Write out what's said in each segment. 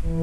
What's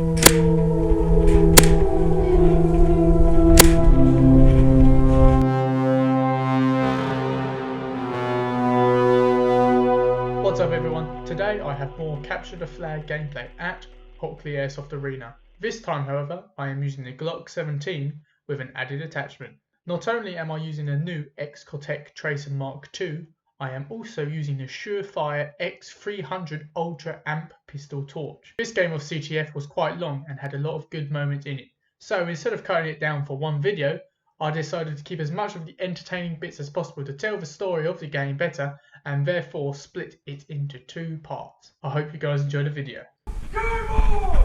up everyone, today I have more Capture the Flag gameplay at Hockley Airsoft Arena. This time however, I am using the Glock 17 with an added attachment. Not only am I using a new Xcortech Tracer Mark II, I am also using the Surefire X300 Ultra Amp pistol torch. This game of CTF was quite long and had a lot of good moments in it. So instead of cutting it down for one video, I decided to keep as much of the entertaining bits as possible to tell the story of the game better and therefore split it into two parts. I hope you guys enjoy the video. Game on!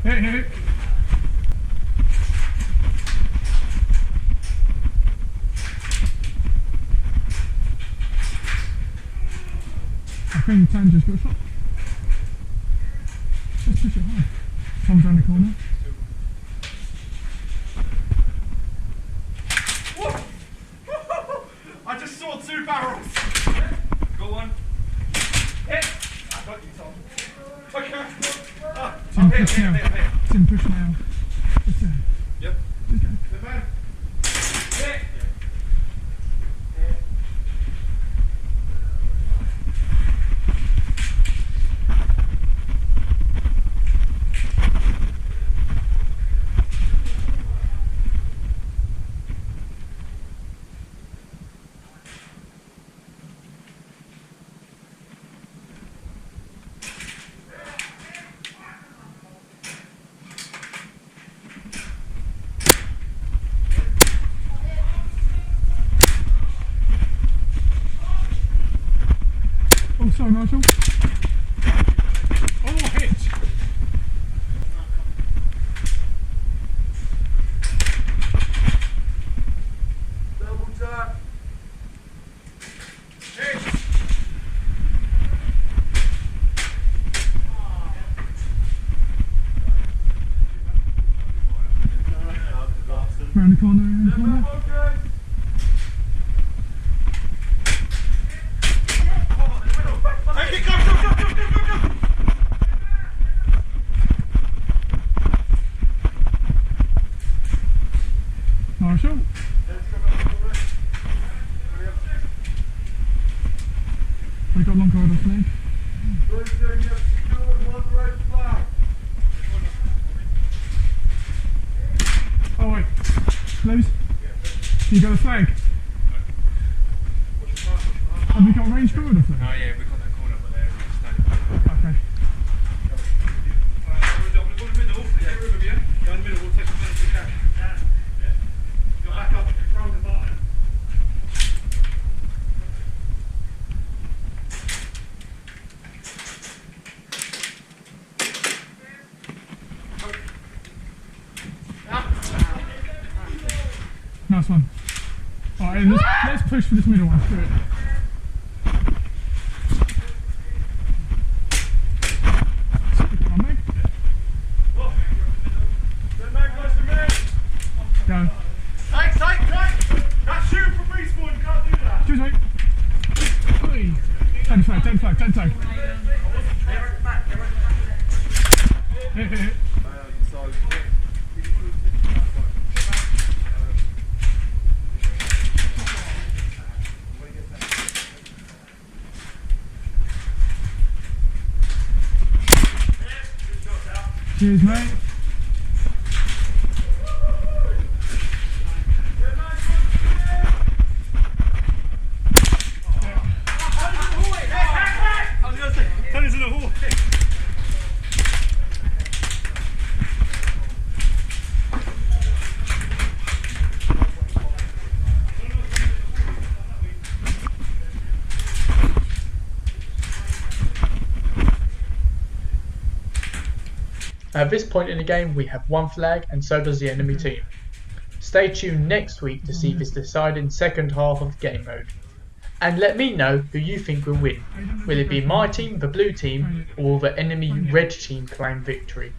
Hey. I think Tan just got shot. Let's push it high. Tom's around the corner. I just saw two barrels. Go on. Hit. I got you, Tom. Okay. Tim, push now. Tim, push now. Let's go. Yep. Just go. Good man. Hit. Oh, sorry, Marshall. Oh, hit! Double tap. Hit. Round the corner, round the corner. Okay. Take it, go! Marshall. We got long corridor flag. Oh wait, close. You got a flag? Have we got a range corridor flag? Oh yeah, we got that corner, but they're Okay. We'll go in the middle, get rid of you. Go in the middle, we'll take some minutes to catch. Go back up, control the bottom. Nice one. Alright, let's push for this middle one. Screw it. Go. Take! That's shooting from respawn, you can't do that. Choose mate. Oi. Turn flag. Hit. Cheers mate. Tony's in the hole. At this point in the game we have one flag and so does the enemy team. Stay tuned next week to see this deciding second half of the game mode. And let me know who you think will win. Will it be my team, the blue team, or the enemy red team claim victory?